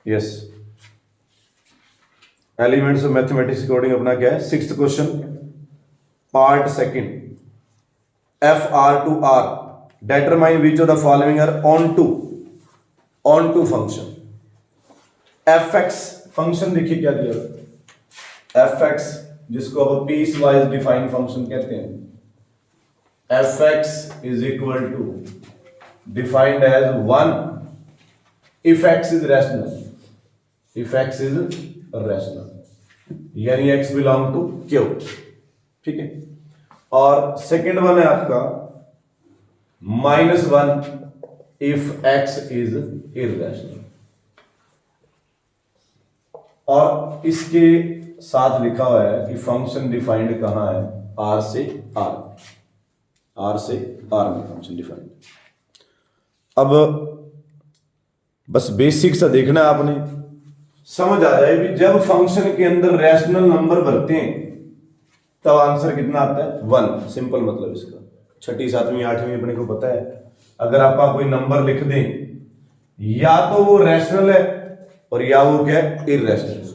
Yes, elements of mathematics according अपना क्या है, 6th question part second, F R to R, determine which of the following are onto function. F X function देखिए क्या दिया, F x जिसको अब piece wise defined function कहते हैं, F x is equal to defined as 1 if X is rational, if X is rational, यानी X belong to Q, ठीक है। और सेकेंड वन है आपका -1 इफ एक्स इज इररेशनल, और इसके साथ लिखा हुआ है कि फंक्शन डिफाइंड कहां है, आर से आर, आर से आर में फंक्शन डिफाइंड। अब बस बेसिक सा देखना है आपने, समझ आ जाए कि जब फंक्शन के अंदर रैशनल नंबर भरते हैं तब आंसर कितना आता है, 1। सिंपल मतलब इसका, 6ठी 7वीं 8वीं अपने को पता है, अगर आप कोई नंबर लिख दें या तो वो रैशनल है और या वो क्या है, इररेशनल।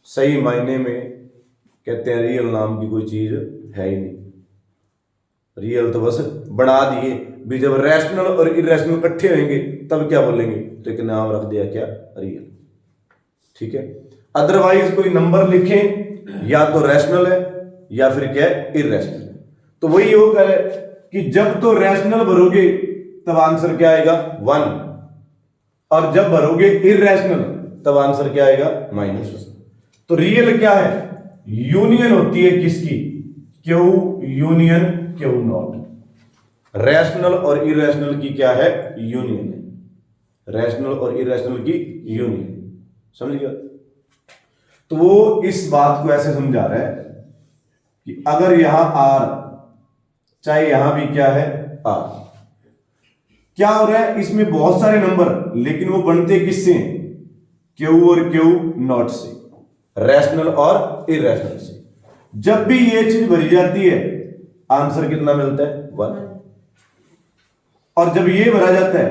सही मायने में कहते हैं रियल नाम की कोई चीज है ही नहीं, रियल तो बस बना दिए भी, जब रैशनल और इररेशनल इकट्ठे होंगे तब क्या बोलेंगे, तो एक नाम रख दिया क्या, रियल, ठीक है। अदरवाइज कोई नंबर लिखें या तो रैशनल है या फिर क्या है, इररेशनल। तो वही वो करे कि जब तो रैशनल भरोगे तब आंसर क्या आएगा, 1, और जब भरोगे इररेशनल तब आंसर क्या आएगा, -1। तो रियल क्या है, यूनियन होती है किसकी, Q union Q not. Rational और इररेशनल की क्या है, यूनियन है, रैशनल और इररेशनल की यूनियन, समझ गया। तो वो इस बात को ऐसे समझा रहा है कि अगर यहां आर, चाहे यहां भी क्या है, आर, क्या हो रहा है, इसमें बहुत सारे नंबर, लेकिन वो बनते किससे, क्यू और क्यू नॉट से, रैशनल और इररेशनल से। जब भी ये चीज भरी जाती है आंसर कितना मिलता है, 1, और जब ये भरा जाता है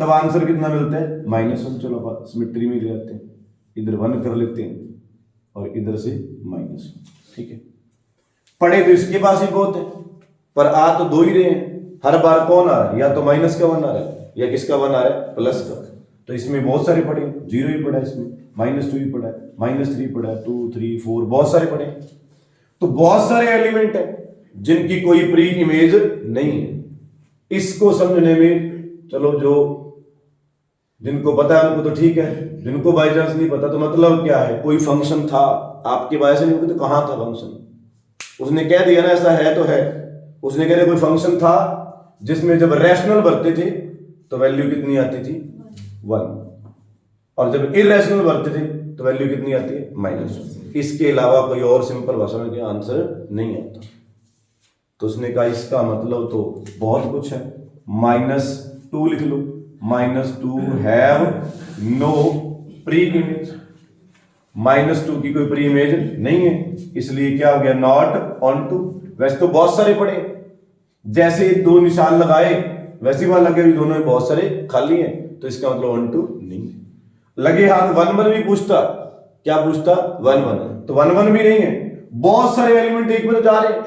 तब आंसर कितना मिलता है, -1। चलो आप सिमेट्री में ले जाते हैं, इधर 1 कर लेते हैं और इधर से -1, ठीक है। पढ़े तो इसके पास ही बहुत है, पर आ तो 2 ही रहे हैं, हर बार कौन आ रहा है, या तो माइनस का 1 आ रहा है या किसका 1 आ रहा है, प्लस का। तो इसमें बहुत सारे पढ़े, 0 ही पढ़ा है इसमें, -2 ही पढ़ा है, -3 पढ़ा है, 2 3 4 बहुत सारे पढ़े। तो बहुत सारे एलिमेंट है जिनकी कोई प्री इमेज नहीं है। इसको समझने में चलो, जो जिनको पता है उनको तो ठीक है, जिनको बाई चांस नहीं पता तो मतलब क्या है, कोई फंक्शन था, आपके बाय से नहीं, तो कहां था फंक्शन, उसने कह दिया ना ऐसा है तो है। उसने कह दिया कोई फंक्शन था जिसमें जब रैशनल भरते थे तो वैल्यू कितनी आती थी, 1, और जब इररेशनल भरते थे तो वैल्यू कितनी आती है, -1। इसके अलावा कोई और सिंपल भाषा में क्या आंसर नहीं आता। तो उसने कहा इसका मतलब तो बहुत कुछ है, -2 लिख लो, -2 हैव नो प्री इमेज, -2 की कोई प्री इमेज नहीं है, इसलिए क्या हो गया, नॉट ऑन टू। वैसे तो बहुत सारे पढ़े, जैसे 2 निशान लगाए वैसे वहां लगे भी दोनों में बहुत सारे खाली हैं, तो इसका मतलब ऑन टू नहीं है। लगे हाथ 1 1 भी पूछता, क्या पूछता, 1 1, तो 1 1 भी नहीं है। बहुत सारे एलिमेंट एक में जा रहे हैं,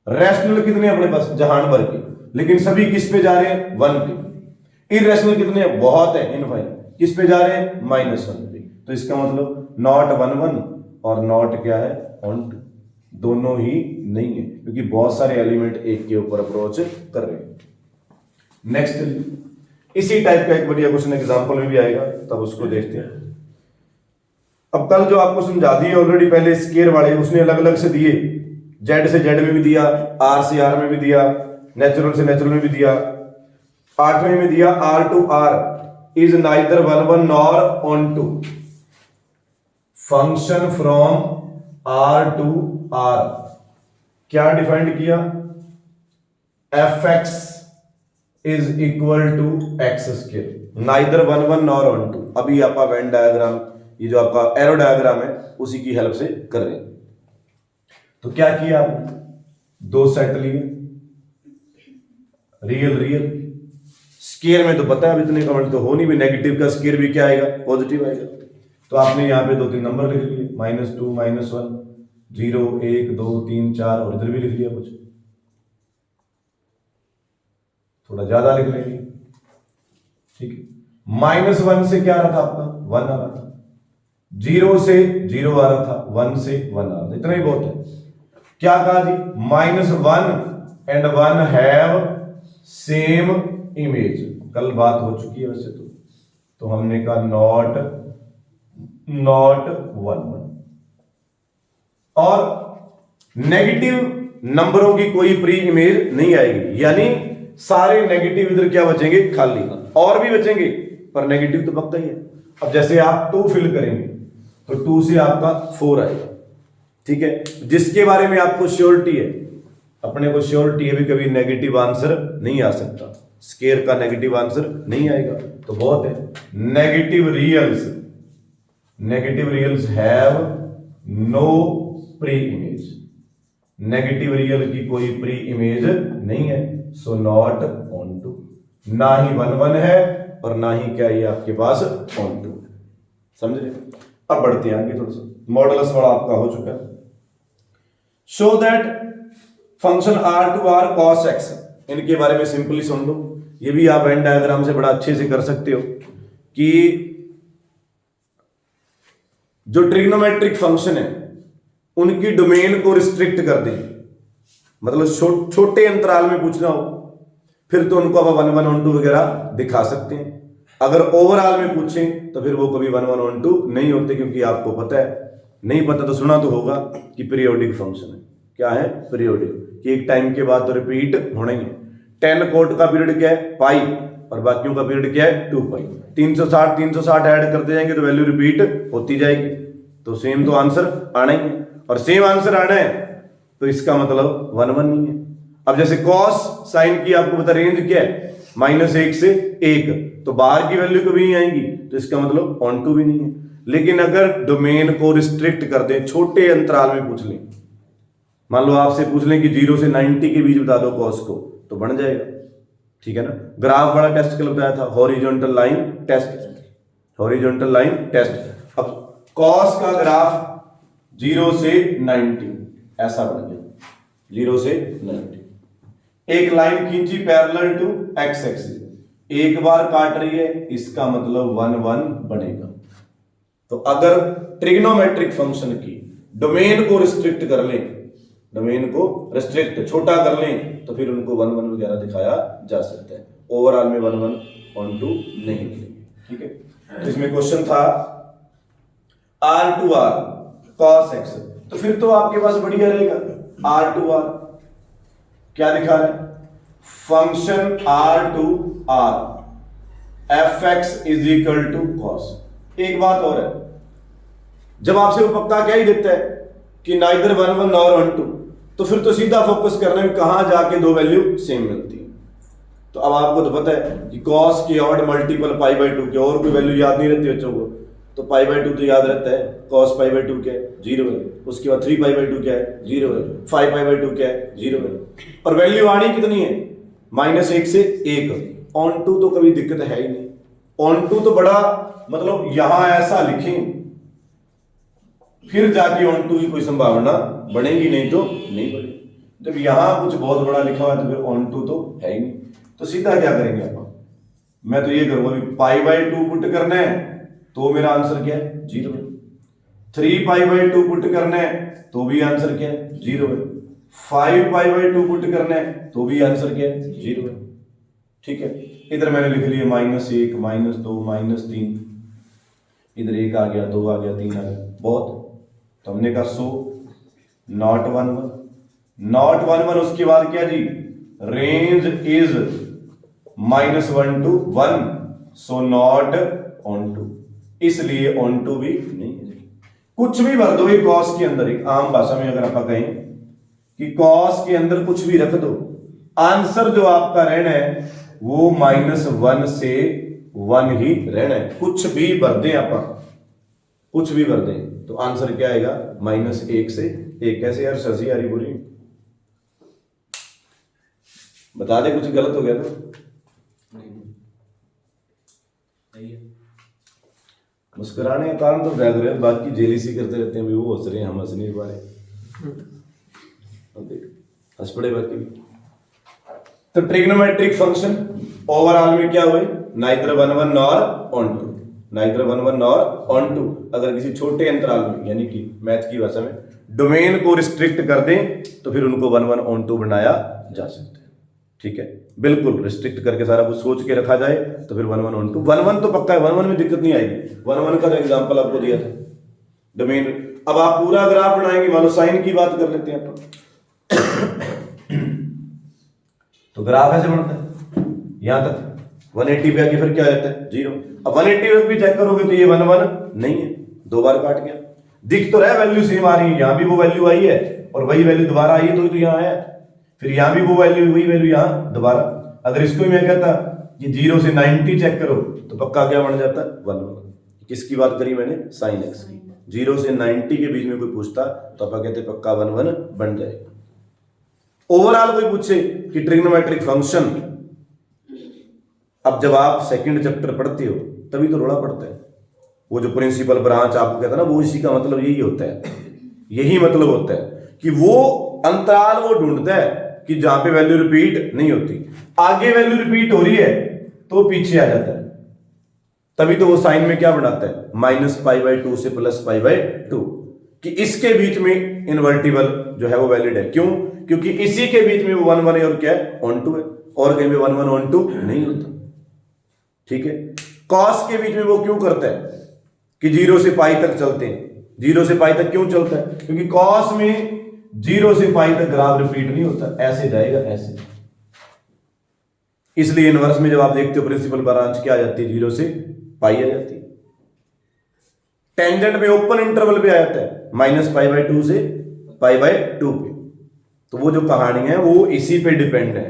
रैशनल कितने अपने पास, जहान भर के, लेकिन सभी किस पे जा रहे हैं, 1 पे। इररेशनल कितने, बहुत है, इनफाइनाइट, किस पे जा रहे हैं, -1 पे। तो इसका मतलब नॉट 1 1 और नॉट क्या है, ऑन टू, दोनों ही नहीं है, क्योंकि बहुत सारे एलिमेंट एक के ऊपर अप्रोच कर रहे हैं। नेक्स्ट इसी टाइप का एक बढ़िया क्वेश्चन एग्जांपल में भी आएगा, तब उसको देखते हैं। अब कल जो आपको समझा दिए ऑलरेडी पहले स्केयर वाले, उसने अलग अलग से दिए, जेड से जेड में भी दिया, आर से आर में भी दिया, नेचुरल से नेचुरल में भी दिया। 8वें में दिया R to R is neither 1 1 nor onto, function from R to R, क्या डिफाइंड किया, f x is equal to x square, neither 1 1 nor onto. अभी आपका वेन डायग्राम, ये जो आपका एरो डायग्राम है उसी की हेल्प से कर रहे हैं। तो क्या किया आपने, 2 सेट लिए, रियल रियल, स्केयर में तो पता है अब इतने का तो हो नहीं भी, नेगेटिव का स्केयर भी क्या आएगा, पॉजिटिव आएगा। तो आपने यहाँ पे 2-3 नंबर लिख लिए, -2, -1, 0, 1, 2, 3, 4 और इधर भी लिख लिया कुछ, थोड़ा ज्यादा लिख लेंगे, ठीक है। -1 से क्या आ रहा था आपका, 1 आ रहा था, 0 से 0 आ रहा था, 1 से 1 आ रहा था, इतना ही बहुत है। क्या कहा जी, -1 एंड 1 हैव सेम इमेज, कल बात हो चुकी है वैसे तो हमने कहा नॉट 1 और नेगेटिव नंबरों की कोई प्री इमेज नहीं आएगी, यानी सारे नेगेटिव इधर क्या बचेंगे, खाली, और भी बचेंगे पर नेगेटिव तो पक्का ही है। अब जैसे आप 2 फिल करेंगे तो 2 से आपका 4 आएगा, ठीक है। जिसके बारे में आपको श्योरिटी है, अपने को श्योरिटी है भी कभी नेगेटिव आंसर नहीं आ सकता, स्केयर का नेगेटिव आंसर नहीं आएगा, तो बहुत है। Negative reals have no pre image, negative real की कोई प्री इमेज नहीं है, सो नॉट ऑन टू, ना ही 1 है और ना ही क्या ये आपके पास ऑन टू, समझ रहे। अब बढ़ते हैं आगे, थोड़ा सा मॉडुलस वाला आपका हो चुका है। Show that function R2R cos x, इनके बारे में सिंपली सुन लो, ये भी आप वेन डायग्राम से बड़ा अच्छे से कर सकते हो कि जो ट्रिग्नोमेट्रिक फंक्शन है उनकी डोमेन को रिस्ट्रिक्ट कर दें, मतलब छोटे अंतराल में पूछना हो फिर तो उनको आप 1, 1 on 2 वगैरह दिखा सकते हैं। अगर ओवरऑल में पूछें तो फिर वो कभी 1, 1 on 2 नहीं होते, क्योंकि आपको पता है, नहीं पता तो सुना तो होगा कि पीरियोडिक फंक्शन है। क्या है, पीरियोडिक, कि एक टाइम के बाद तो रिपीट होने ही। 10 कोट का पीरियड क्या है, पाई, और बाकियों का पीरियड क्या है, 2 पाई। 360 ऐड करते जाएंगे तो वैल्यू रिपीट होती जाएगी, तो सेम तो आंसर आना ही है, और सेम आंसर आना है तो इसका मतलब 1, 1 नहीं है। अब जैसे कॉस साइन की आपको पता रेंज क्या है, -1 से 1, तो बाहर की वैल्यू कभी नहीं आएगी, तो इसका मतलब ऑन टू भी नहीं है। लेकिन अगर डोमेन को रिस्ट्रिक्ट कर दें, छोटे अंतराल में पूछ लें, मान लो आपसे पूछ लें कि 0 से 90 के बीच बता दो कॉस को, तो बन जाएगा, ठीक है ना। ग्राफ वाला टेस्ट कल बताया था, हॉरिजॉन्टल लाइन टेस्ट। अब कॉस का ग्राफ 0 से 90 ऐसा बन गया, 0 से 90, एक लाइन खींची पैरेलल टू एक्स एक्सिस, एक बार काट रही है, इसका मतलब 1, 1 बनेगा। तो अगर ट्रिग्नोमेट्रिक फंक्शन की डोमेन को रिस्ट्रिक्ट कर लें, डोमेन को रिस्ट्रिक्ट छोटा कर लें, तो फिर उनको 1, 1 वगैरह दिखाया जा सकता है, ओवरऑल में 1, 1 on 2 नहीं मिलेंगे, ठीक है। इसमें क्वेश्चन था R2R cos x, तो फिर तो आपके पास बढ़िया रहेगा, R2R क्या दिखा रहा है, function R2R fx is equal to cos। एक बात और है, जब आपसे वो पक्का क्या ही देता है कि नाइदर 1, 1 नॉर 1, 2, तो फिर तो सीधा फोकस करना है कहां जाके दो वैल्यू सेम मिलती है। तो अब आपको तो पता है कि cos के ऑड मल्टीपल π/2 के, और कोई वैल्यू याद नहीं रहती बच्चों को, तो π/2 तो याद रहता है, cos π/2 क्या है, 0 है, उसके बाद 3π/2 क्या है, 0 है, 5π/2 क्या है, 0 है, और वैल्यू आनी कितनी है, -1 से 1, ऑन टू तो कभी दिक्कत है ही नहीं। ऑन टू तो बड़ा मतलब यहां ऐसा लिखें फिर जाके ऑन टू की कोई संभावना बनेगी, नहीं तो नहीं बनेगी। जब यहां कुछ बहुत बड़ा लिखा हुआ है तो फिर ऑन टू तो है ही नहीं, तो सीधा क्या करेंगे आप, मैं तो ये करूंगा π/2 पुट करना है तो मेरा आंसर क्या है, 0 है। 3π/2 पुट करना है तो भी आंसर क्या है, 0 है। 5π/2 पुट करना है तो भी आंसर क्या है, 0 है, ठीक है। इधर मैंने लिख लिया -1, -2, -3, इधर 1 आ गया, 2 आ गया, 3 आ गया, बहुत। तो हमने कहा सो नॉट 1, 1, उसके बाद क्या जी, range is -1 to 1, so not onto, इसलिए ऑन टू भी नहीं है। कुछ भी भर दो एक कॉस के अंदर, एक आम भाषा में अगर आप कहें कि कॉस के अंदर कुछ भी रख दो, आंसर जो आपका रहना है वो -1 से 1 ही रहना है। कुछ भी भर दें आप, कुछ भी भर दें तो आंसर क्या आएगा, -1 से 1। कैसे यार सजी आ रही बोली, बता दे कुछ गलत हो गया तो नहीं, मुस्कुराने का कारण तो ड्रैग रहे हैं, बाकी जेलीसी करते रहते हैं, भी वो हंस रहे हैं, हम हंस नहीं पा रहे। अब देख हंस पड़े बाकी भी। तो ट्रिग्नोमेट्रिक फंक्शन ओवरऑल में क्या हुए, neither 1 1 nor onto, neither 1 1 nor onto. अगर किसी छोटे अंतराल में, यानी कि मैथ की भाषा में डोमेन को रिस्ट्रिक्ट कर दें तो फिर उनको 1 1 ऑन टू बनाया जा सकता है। ठीक है, बिल्कुल रिस्ट्रिक्ट करके सारा कुछ सोच के रखा जाए तो फिर 1 1 ऑन टू, 1 1 तो पक्का है, 1 1 में दिक्कत नहीं आएगी। 1 1 का एग्जांपल आपको दिया था डोमेन। अब आप पूरा ग्राफ बनाएंगे, मान लो साइन की बात कर लेते हैं अपन। तो ग्राफ ऐसे बनता है यहां तक 180 पे आके फिर क्या रहता है 0। अब 180 तक भी चेक करोगे तो ये 1 1 नहीं है, 2 बार काट गया। दिख तो रहा है वैल्यू सेम आ रही है, यहां भी वो वैल्यू आई है और वही वैल्यू दोबारा आई है, तो यहां है, फिर यहां भी वो वैल्यू वही वैल्यू यहां दोबारा। अगर इसको मैं कहता कि 0 से 90 चेक करो तो पक्का क्या बन जाता 1 1। किसकी बात करी मैंने, साइन एक्स की। 0 से 90 के बीच में कोई पूछता तो अपन कहते पक्का 1 1 बन जाएगा। ओवरऑल कोई पूछे कि ट्रिग्नोमेट्रिक फंक्शन, अब जब आप सेकंड चैप्टर पढ़ते हो तभी तो रोड़ा पड़ता है। वो जो प्रिंसिपल ब्रांच आपको कहता है ना, वो इसी का मतलब यही होता है, यही मतलब होता है कि वो अंतराल वो ढूंढता है कि जहां पे वैल्यू रिपीट नहीं होती। आगे वैल्यू रिपीट हो रही है तो पीछे आ जाता है, तभी तो वो साइन में क्या बनाता है -π/2 से +π/2, कि इसके बीच में इनवर्टिबल जो है वो वैलिड है। क्यों, क्योंकि इसी के बीच में वो 1 1 और क्या है ऑन टू है, और कहीं पे 1 1 ऑन टू नहीं होता। ठीक है, कॉस के बीच में वो क्यों करता है कि 0 से पाई तक चलते हैं। 0 से पाई तक क्यों चलता है, क्योंकि कॉस में 0 से पाई तक ग्राफ रिपीट नहीं होता, ऐसे जाएगा ऐसे। इसलिए इनवर्स में जब आप देखते हो प्रिंसिपल ब्रांच क्या आ जाती है, 0 से पाई आ जाती है। टेंजेंट में ओपन इंटरवल पे आ जाता है -π/2 से π/2 पे। तो वो जो कहानी है वो इसी पे डिपेंड है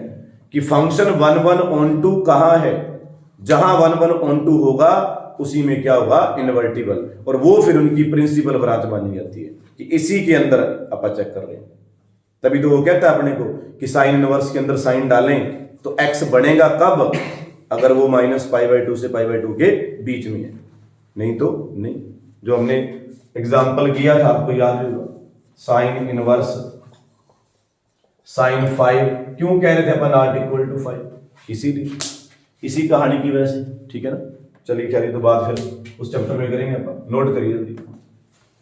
कि फंक्शन 1 1 ऑन टू कहां है। जहां 1 1 ऑन टू होगा उसी में क्या होगा इनवर्टिबल, और वो फिर उनकी प्रिंसिपल ब्रांच मानी जाती है कि इसी के अंदर अपन चेक कर रहे हैं। तभी तो वो कहता है अपने को कि साइन इनवर्स के अंदर साइन डालें तो एक्स बनेगा कब, अगर वो -π/2 से π/2 के बीच में है, नहीं तो नहीं। जो हमने एग्जाम्पल किया था आपको याद होगा, साइन इनवर्स sin 5, क्यों कह रहे थे अपन r = 5, इसीलिए, इसी कहानी की वजह से। ठीक है ना, चलिए खैर तो बात फिर उस चैप्टर में करेंगे अपन। नोट करिए जल्दी,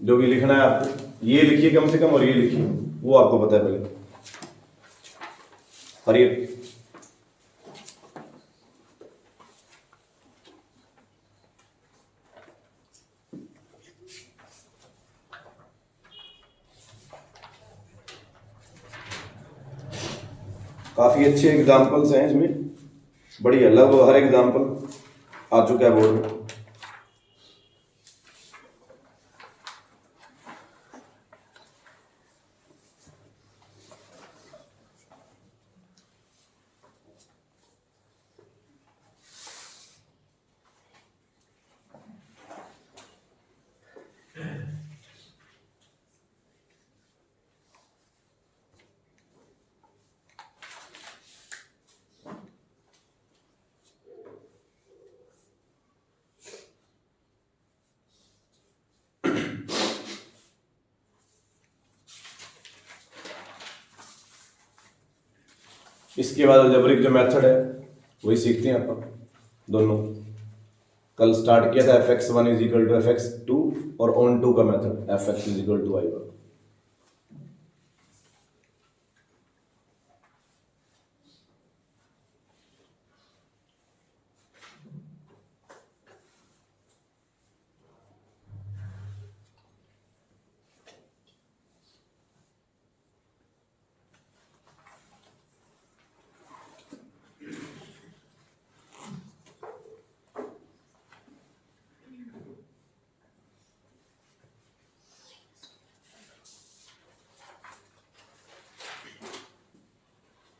जो भी लिखना है आपको ये लिखिए कम से कम, और ये लिखिए, वो आपको पता है पहले। और ये काफी अच्छे एग्जाम्पल्स हैं इसमें, बड़ी अलग हर एग्जाम्पल आ चुका है बोर्ड में। इसके बाद अलजेब्रिक जो मेथड है वही सीखते हैं अपन दोनों। कल स्टार्ट किया था fx1 = fx2 और ऑन टू का मेथड fx = y1।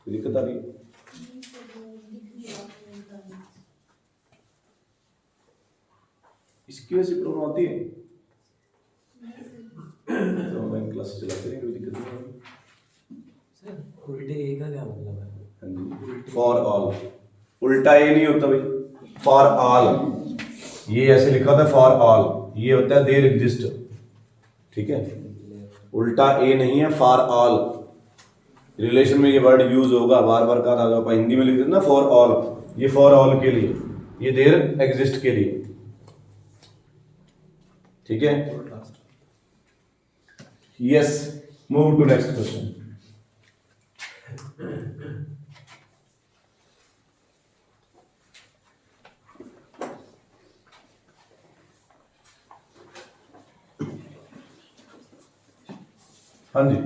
दिक्कत आ रही है, इसकी वजह से प्रॉब्लम आती है। तो ऑनलाइन क्लास चलाते रहेंगे, कोई दिक्कत नहीं होगी। सर उल्टे ए का क्या मतलब है? हाँ जी, फॉर ऑल। उल्टा ए नहीं होता भाई, फॉर ऑल। ये ऐसे लिखा था फॉर ऑल, ये होता है देयर एग्जिस्ट, ठीक है, उल्टा ए नहीं है, फॉर ऑल। रिलेशन में ये वर्ड यूज होगा, बार बार कहा था, आप हिंदी में लिख देते ना फॉर ऑल, ये फॉर ऑल के लिए, ये देयर एग्जिस्ट के लिए, ठीक है। Yes, move to next question. हाँ जी,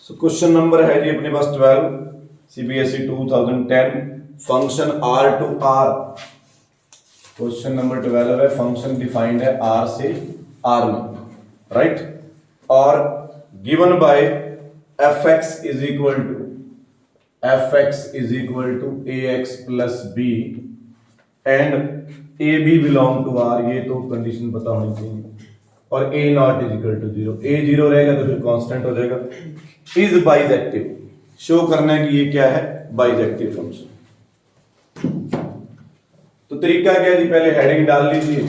सो क्वेश्चन नंबर है जी अपने पास 12, CBSE 2010, function R to R. Question number 12 है, फंक्शन डिफाइंड है आर से आर में, राइट, और given by f x is equal to a x plus b and a b belong to R, ये तो कंडीशन पता होनी चाहिए, और A not is equal to zero, A zero रहेगा तो फिर कांस्टेंट हो जाएगा, इज बाइजेक्टिव, शो करना है कि ये क्या है, बाइजेक्टिव फंक्शन। तो तरीका क्या है जी, पहले हेडिंग डाल लीजिए,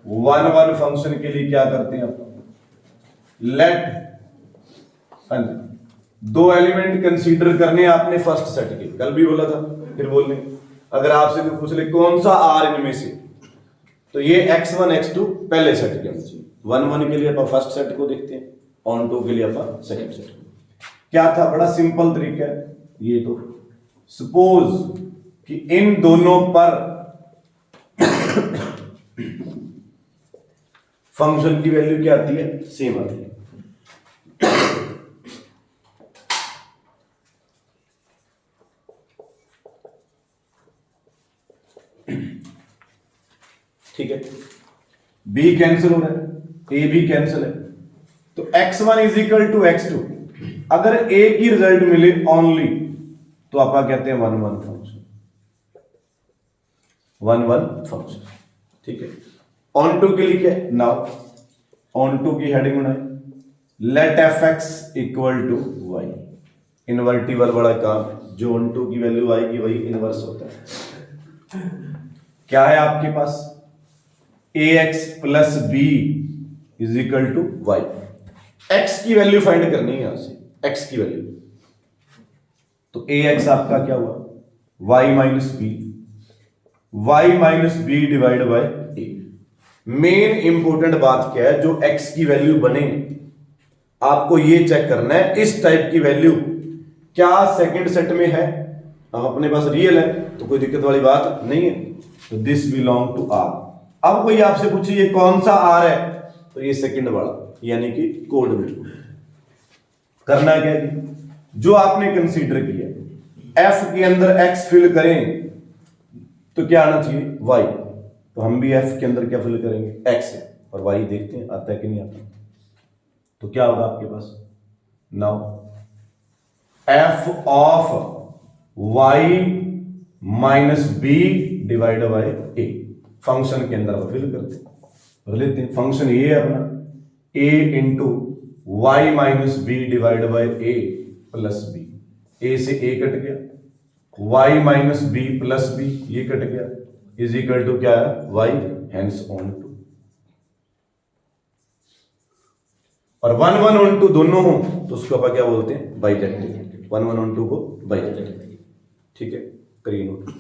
वन वन फंक्शन के लिए क्या करते हैं आप, लेट, हाँ जी, दो एलिमेंट कंसीडर करने आपने फर्स्ट सेट के, कल भी बोला था, फिर बोलने, अगर आपसे कोई पूछ ले कौन सा आर इनमें से, तो ये x1 x2 पहले सेट के अंदर, वन वन के लिए आप फर्स्ट सेट को देखते हैं, ऑन टू के लिए आप सेकंड सेट को। क्या था, बड़ा सिंपल तरीका है ये तो, सपोज कि इन दोनों पर फंक्शन की वैल्यू क्या आती है, सेम आती है, ठीक है, b कैंसिल हो रहा है, a भी कैंसिल है, तो x1 is equal to x2, अगर a की रिजल्ट मिले ओनली तो आप कहते हैं one one function, one one function, ठीक है। ऑन टू के लिए क्या है, नाउ ऑन टू की हेडिंग बनाए, let F x equal to y, invertible बड़ा काम है, जो ऑन टू की वैल्यू आएगी वही इनवर्स होता है। क्या है आपके पास, A x plus B is equal to Y, X की वैल्यू फाइंड करनी है यहां से, एक्स की वैल्यू, तो ए एक्स आपका क्या हुआ, y minus B divide by a. Main important बात क्या है, जो एक्स की वैल्यू बने आपको ये चेक करना है, इस टाइप की वैल्यू क्या सेकंड सेट में है, अब अपने पास रियल है तो कोई दिक्कत वाली बात नहीं है, तो दिस बिलोंग टू आर। अब कोई आपसे पूछे ये कौन सा आर है, तो ये सेकंड वाला, यानी कि कोड बिल्कुल करना क्या है, जो आपने कंसीडर किया एफ के अंदर एक्स फिल करें तो क्या आना चाहिए, वाई, तो हम भी एफ के अंदर क्या फिल करेंगे, एक्स है, और वाई देखते हैं आता है कि नहीं आता, तो क्या होगा आपके पास, now F of Y minus B divide by A, function के अंदर फिल करते लेते हैं, फंक्शन ये है अपना a into Y minus B divide by A plus B, A से a कट गया, y minus B plus B ये कट गया, इज इक्वल टू क्या है, y, हेंस ऑन टू, और वन वन ऑन टू दोनों हो तो उसको अपन क्या बोलते हैं, bijective, one one onto को बाइजेक्टिव, ठीक है, करिए नोट।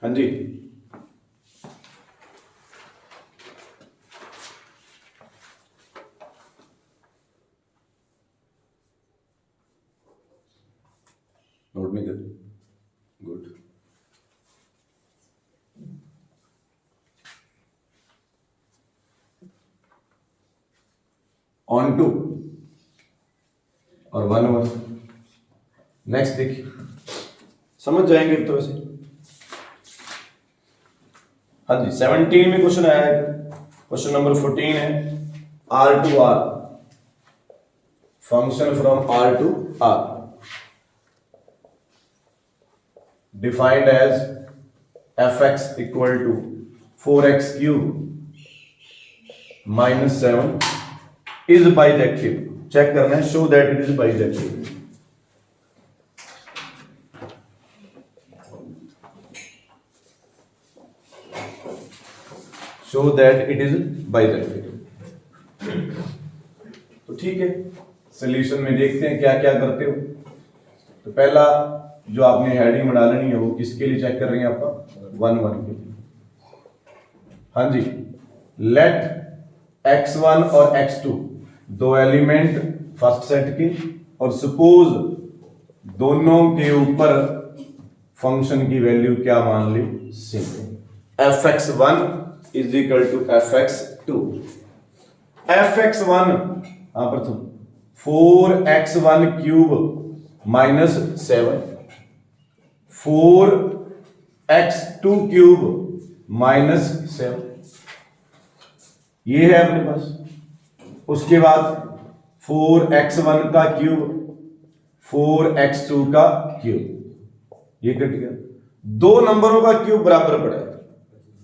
हाँ जी, नोट नहीं कर, गुड। ऑन टू और 1 1। नेक्स्ट देखिए, समझ जाएंगे तो वैसे। हाँ जी, 17 में क्वेश्चन आया है, क्वेश्चन नंबर 14 है, R to R, function from R to R defined as fx equal to 4x cube minus 7 is bijective। Check करना है, show that it is bijective। Show that it is bijective। तो ठीक है, solution में देखते हैं क्या क्या करते हो। तो पहला जो आपने हेडिंग बना लेनी है वो किसके लिए चेक कर रहे हैं, आपका 1 1 के लिए। हाँ जी, लेट x1 और x2 दो एलिमेंट फर्स्ट सेट के, और सपोज दोनों के ऊपर फंक्शन की वैल्यू क्या मान ली, same. fx1 is equal to fx2। fx1 हाँ प्रथम 4x1 cube minus 7, 4x2 cube minus 7, ये है अपने पास। उसके बाद 4x1 का क्यूब, 4x2 का क्यूब, ये कट गया। दो नंबरों का क्यूब बराबर पड़ा है,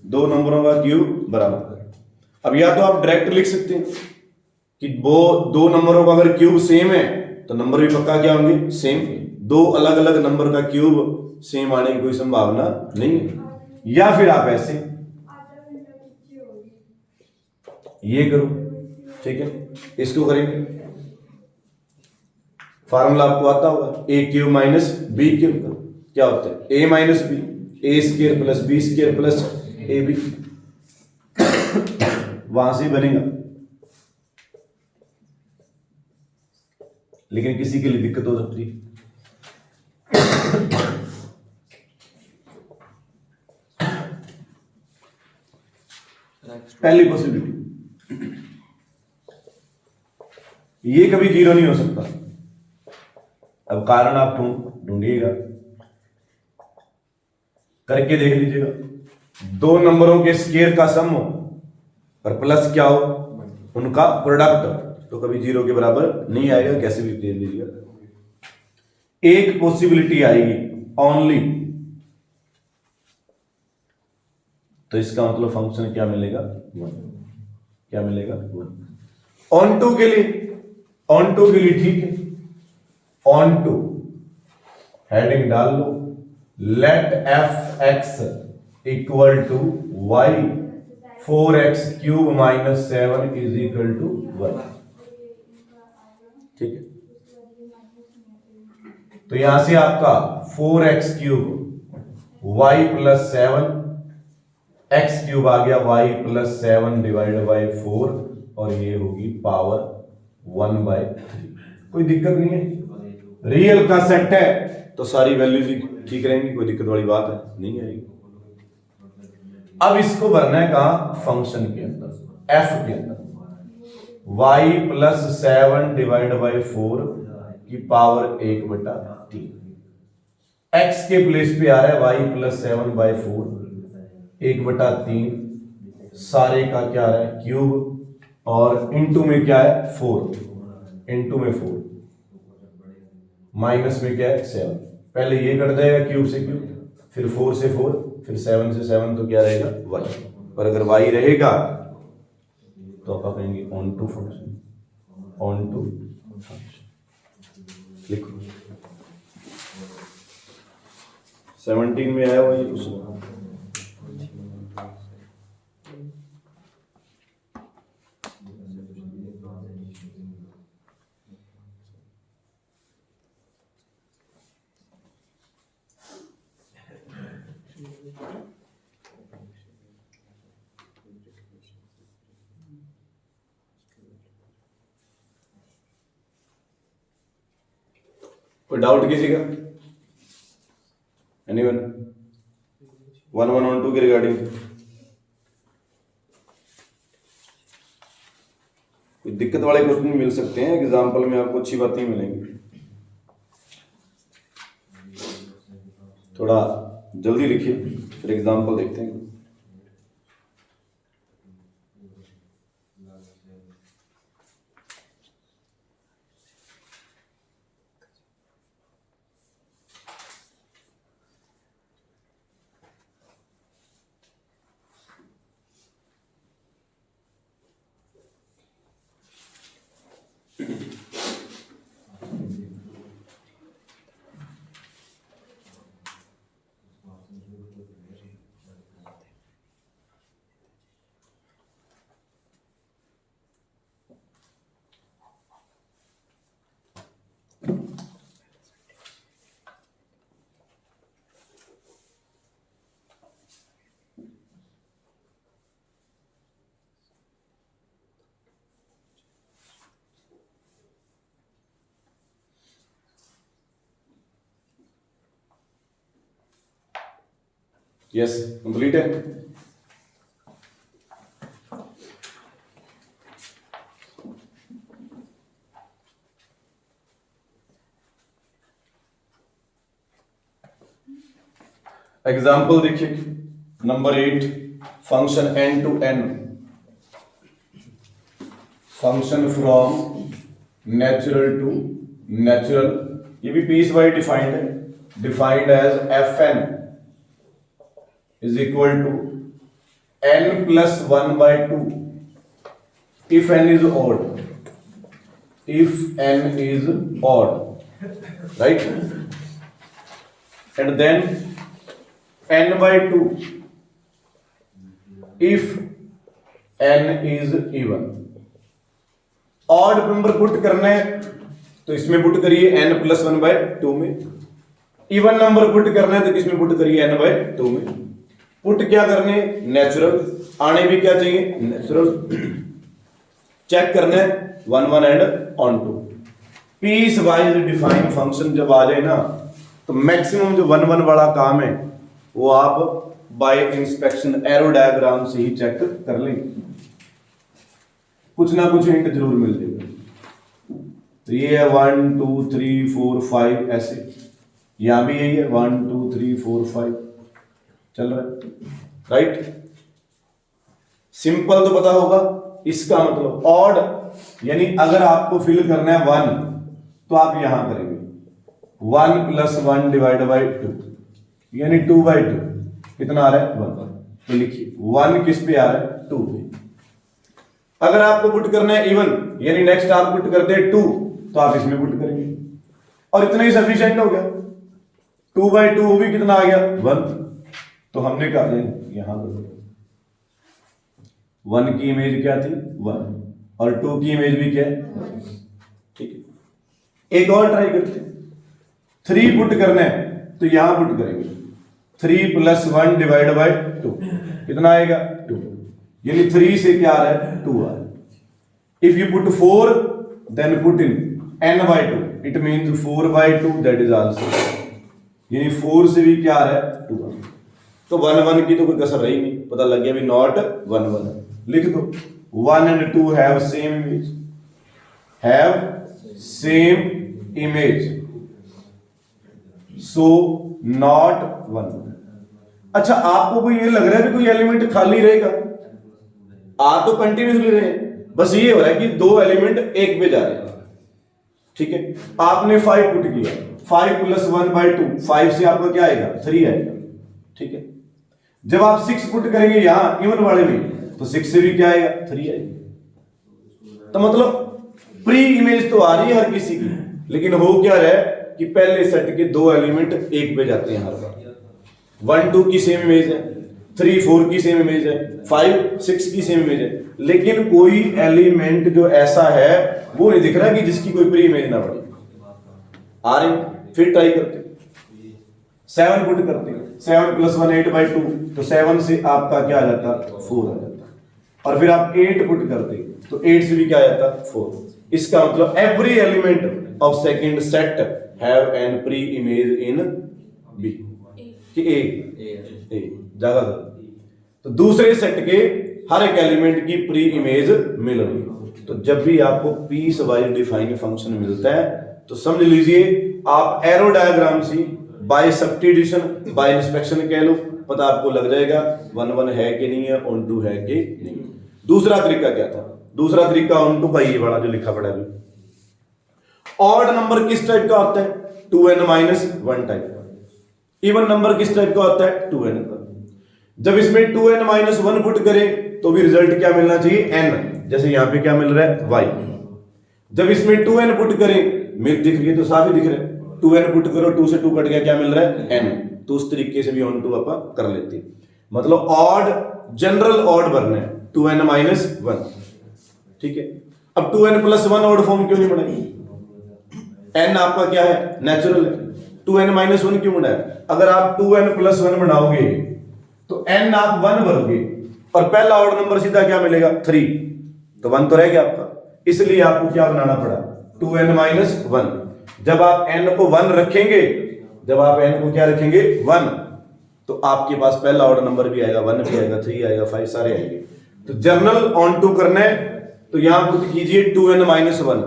दो नंबरों का क्यूब बराबर। अब या तो आप डायरेक्ट लिख सकते हैं कि वो दो नंबरों का अगर क्यूब सेम है तो नंबर भी पक्का क्या होंगे, सेम। दो अलग अलग नंबर का क्यूब सेम आने की कोई संभावना नहीं है। या फिर आप ऐसे ये करो, ठीक है, इसको करेंगे। फार्मूला आपको आता होगा, A cube minus B cube का क्या होता है, A minus B, A square plus B square plus A B, वहां से बनेगा। लेकिन किसी के लिए दिक्कत हो सकती है। पहली पॉसिबिलिटी, ये कभी जीरो नहीं हो सकता। अब कारण आप ढूंढिएगा, करके देख लीजिएगा। दो नंबरों के स्क्वायर का सम हो और प्लस क्या हो, उनका प्रोडक्ट, तो कभी जीरो के बराबर नहीं आएगा, कैसे भी दे दीजिएगा। एक पॉसिबिलिटी आएगी ओनली, तो इसका मतलब फंक्शन क्या मिलेगा, 1। क्या मिलेगा, 1। ऑन टू के लिए, ऑन टू के लिए ठीक है, ऑन टू हेडिंग डाल लो, let F x equal to Y 4x cube minus 7 is equal to 1। ठीक है, तो यहां से आपका 4x cube Y plus 7, X cube आ गया y प्लस 7 डिवाइड बाई 4, और ये होगी पावर 1/3। कोई दिक्कत नहीं है, रियल का सेट है तो सारी वैल्यूज भी ठीक रहेंगी, कोई दिक्कत वाली बात है नहीं आएगी। अब इसको भरना है कहां, फंक्शन के अंदर, f के अंदर। y प्लस 7 डिवाइड बाई 4 की पावर 1/3, x के प्लेस पे आ रहा है y प्लस 7/4, 1/3, सारे का क्या आ रहा है, क्यूब, और इनटू में क्या है, 4, इनटू में 4, माइनस में क्या है, 7। पहले ये कट जाएगा क्यूब से क्यूब, फिर 4 से 4, फिर 7 से 7, तो क्या रहेगा, y। पर अगर y रहेगा तो आप कहेंगे onto function, onto function. लिखो 17 में आया हुआ ये क्वेश्चन। कोई डाउट किसी का? एनीवन? 1 1 और 2 के रिगार्डिंग कोई दिक्कत वाले क्वेश्चन मिल सकते हैं, एग्जाम्पल में आपको अच्छी बातें मिलेंगी। थोड़ा जल्दी लिखिए, फिर एग्जाम्पल देखते हैं। यस, कंप्लीट है। एग्जाम्पल देखिए, number 8, function n to n, function from natural to natural, ये भी पीस वाइज डिफाइंड है, defined as fn is equal to n plus 1 by 2 if n is odd, if n is odd, right? And then n by 2 if n is even. odd number put करना है तो इसमें put करिए n plus 1 by 2 में, even number put करना है तो किसमें पुट करिए n by 2 में। पुट क्या करने, नेचुरल, आने भी क्या चाहिए, नेचुरल। चेक करना है 1 1 and onto. Piecewise define function जब आ जाए ना तो मैक्सिमम जो 1 1 वाला काम है वो आप बाय इंस्पेक्शन एरो डायग्राम से ही चेक कर लेंगे, कुछ ना कुछ हिंट जरूर मिल जाएगा। तो ये है 1 2 3 4 5 ऐसे, यहां भी यही है 1 2 3 4 5 चल रहा है, राइट? सिंपल तो पता होगा। इसका मतलब ऑड, यानी अगर आपको फिल करना है 1 तो आप यहां करेंगे 1 plus 1 divided by 2, यानी 2 by 2 कितना आ रहा है 1, तो लिखिए 1 किस पे आ रहा है 2 पे। अगर आपको पुट करना है इवन, यानी नेक्स्ट आप पुट करते हैं 2 तो आप इसमें पुट करेंगे और इतना ही सफिशिएंट हो गया। 2 by 2 वो भी कितना आ गया 1, तो हमने कहा यहां 1 की इमेज क्या थी 1 और 2 की इमेज भी क्या है, ठीक है। एक और ट्राई करते हैं, 3 पुट करना है तो यहां पुट करेंगे 3 plus 1 divided by 2 कितना आएगा 2, यानी 3 से क्या आ रहा है 2 आ रहा है। If you put 4 then put in n by 2, it means 4 by 2 that is answer, यानी 4 से भी क्या आ रहा है 2 आ रहा है। तो 1 1 की तो कोई कसर रही नहीं, पता लग गया भी नॉट 1 1। लिख दो 1 and 2 have same image, have same image, so not 1। अच्छा, आपको कोई ये लग रहा है कि कोई एलिमेंट खाली रहेगा? आ तो कंटिन्यूसली रहे, बस ये हो रहा है कि 2 एलिमेंट एक पे जा रहे हैं, ठीक है। आपने 5 पुट किया, 5 plus 1 by 2, 5 से आपका क्या आएगा 3 आएगा, ठीक है। जब आप 6 पुट करेंगे यहां इवन वाले में तो 6 से भी क्या आएगा 3 आएगा। तो मतलब प्री इमेज तो आ रही है हर किसी की, लेकिन हो क्या रहा है कि पहले सेट के 2 एलिमेंट एक पे जाते हैं हर बार। 1 2 की सेम इमेज है, 3 4 की सेम इमेज है, 5 6 की सेम इमेज है, लेकिन कोई एलिमेंट जो ऐसा है वो नहीं दिख रहा कि जिसकी कोई प्री इमेज ना बने। आ रहे, फिर ट्राई करते 7 पुट करते हैं, 7 plus 1 8 by 2, तो 7 से आपका क्या आ जाता 4 आ जाता, और फिर आप 8 पुट करते तो 8 से भी क्या आ जाता 4। इसका मतलब every element of second set have an pre image in B कि ए ज्यादा तो दूसरे सेट के हर एक एलिमेंट की प्री इमेज मिल रही। तो जब भी आपको पीस वाइज डिफाइंड फंक्शन मिलता है तो समझ लीजिए आप एरो डायग्राम से बाय सब्स्टिट्यूशन बाय इंस्पेक्शन कह लो, पता आपको लग जाएगा 1 1 है कि नहीं है, ऑन टू है कि नहीं। दूसरा तरीका क्या था? दूसरा तरीका ऑन टू का ये वाला जो लिखा पड़ा है। ऑड नंबर किस टाइप का होता है? 2n-1 टाइप का। इवन नंबर किस टाइप का होता है? 2n का। जब इसमें 2n-1 पुट करें तो भी रिजल्ट क्या मिलना चाहिए? n। जैसे यहां पे क्या मिल रहा है? y। जब इसमें 2n पुट करें, मिल दिख रही है तो साफ ही दिख रहा है, 2n पुट करो, 2 से 2 कट गया, क्या मिल रहा है? n। तो उस तरीके से भी ऑन टू आप कर लेते हैं। मतलब ऑड, जनरल ऑड भरना है 2n-1, ठीक है। अब 2n+1 ऑड फॉर्म क्यों नहीं बनाई? n आपका क्या है? नेचुरल है। 2n-1 क्यों बनाया? अगर आप 2n+1 बनाओगे तो n आप 1 भरोगे और पहला ऑड नंबर सीधा क्या मिलेगा? 3, तो 1 तो रह गया आपका। इसलिए आपको क्या बनाना पड़ा? 2n-1। जब आप n को 1 रखेंगे, जब आप n को क्या रखेंगे? 1, तो आपके पास पहला ऑर्डर नंबर भी आएगा, 1 भी आएगा, 3 आएगा, 5 सारे आएंगे। तो जर्नल ऑन टू करना है तो यहां पुट कीजिए 2n-1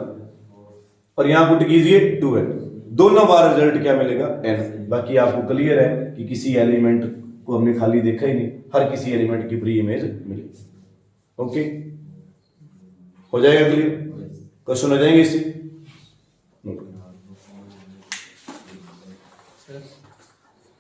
और यहां पुट कीजिए 2n, दोनों बार रिजल्ट क्या मिलेगा? n। बाकी आपको क्लियर है कि किसी एलिमेंट को हमने खाली देखा ही नहीं, हर किसी एलिमेंट की प्री इमेज मिली। ओके, हो जाएगा क्लियर? क्वेश्चन हो जाएंगे इससे। सर